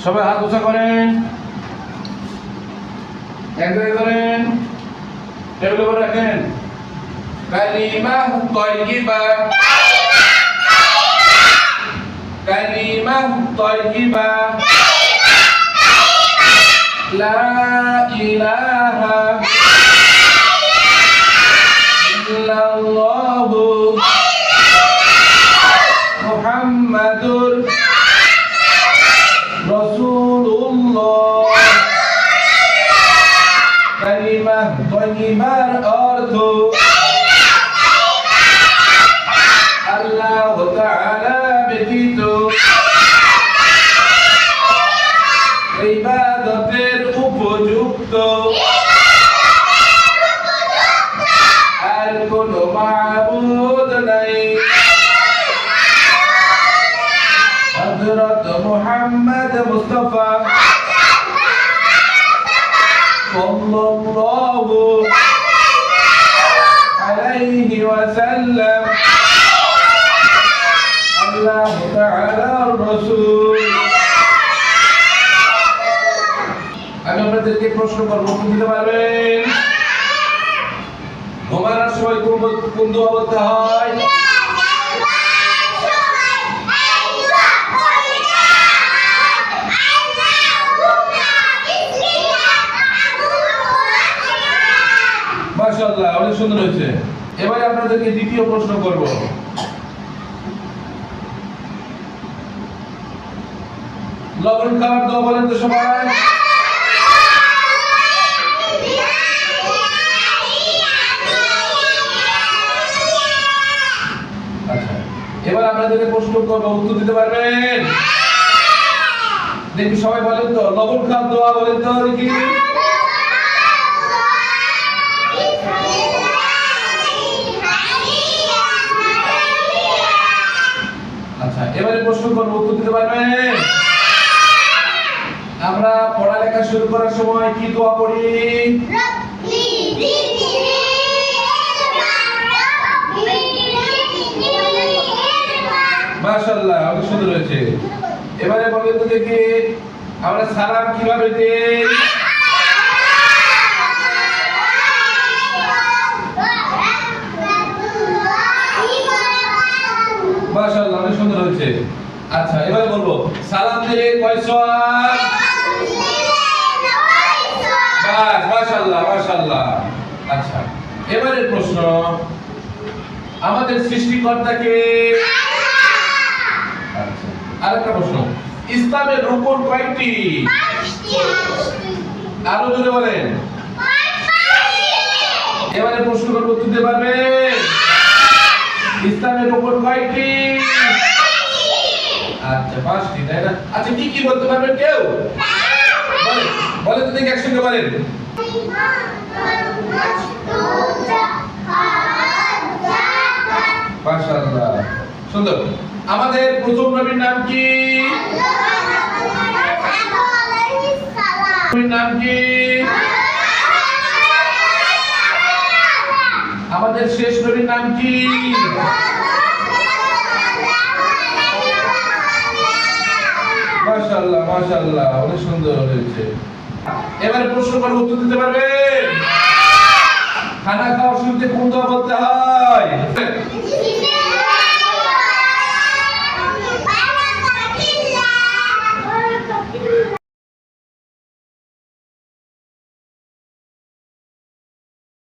সবাই হাত উঁচা করেন, এক জায়গায় করেন, টেবিলের উপর রাখেন। কালিমাহ তাইয়্যিবা, কালিমাহ তাইয়্যিবা, লা ইলাহা ইল্লাল্লাহু মুহাম্মাদুর রাসূলুল্লাহ। কালিমাহ তাইয়্যিবার অর্থ আল্লাহ তাআলা ব্যতীত ইবাদতের উপযুক্ত আর কোনো মাবুদ নাই। হযরত মুহাম্মদ মুস্তাফা সাল্লাল্লাহু আলাইহি ওয়াসাল্লাম আল্লাহ তাআলার রাসূল। আমি আপনাদেরকে প্রশ্ন করব, উত্তর দিতে পারবেন? ঘুমানোর সময় কোন দোয়া বলতে হয়? মাশাআল্লাহ, অনেক সুন্দর হয়েছে। এবারে আপনাদেরকে দ্বিতীয় প্রশ্ন করব। লবণ খাওয়ার দোয়া বলেন তো সবাই। আচ্ছা, এবার আপনাদেরকে প্রশ্ন করব, উত্তর দিতে পারবেন? দেখি সবাই বলেন তো, লবণ খাওয়ার দোয়া বলেন তো দেখি। আচ্ছা, এবারে প্রশ্ন করব, উত্তর দিতে পারবেন? আমরা পড়ালেখা শুরু করার সময় কি দোয়া পড়ি? মাশাআল্লাহ, অনেক সুন্দর হয়েছে। এবারে বলেন তো দেখি, আমরা সালাম কিভাবে দেই? মাশাআল্লাহ, অনেক সুন্দর হয়েছে। আচ্ছা, এবারে বলবো, সালাম দিলে কয় সওয়াব? বাস, মাশাআল্লাহ মাশাআল্লাহ। আচ্ছা, এবারে প্রশ্ন, আমাদের সৃষ্টিকর্তা কে? আচ্ছা, আরেকটা প্রশ্ন, ইসলামের রুকন কয়টি? আরো জোরে বলেন। এবারে প্রশ্ন করব, উত্তর দিতে পারবেন? ইসলামের রুকন কয়টি? আচ্ছা, 5টি, তাই না? আচ্ছা, কি কি বলতে পারবেন কেউ? বলেন, বলেন তো দেখি একসঙ্গে বলেন। মাশাআল্লাহ, সুন্দর। আমাদের প্রথম নবীর নাম কি? নবীর নাম কি? আমাদের শেষ নবীর নাম কি? মাশাআল্লাহ মাশাআল্লাহ, অনেক সুন্দর হয়েছে। এবারে প্রশ্ন করব, উত্তর দিতে পারবেন? খানা খাওয়ার শুরুতে কোন দোয়া বলতে হয়?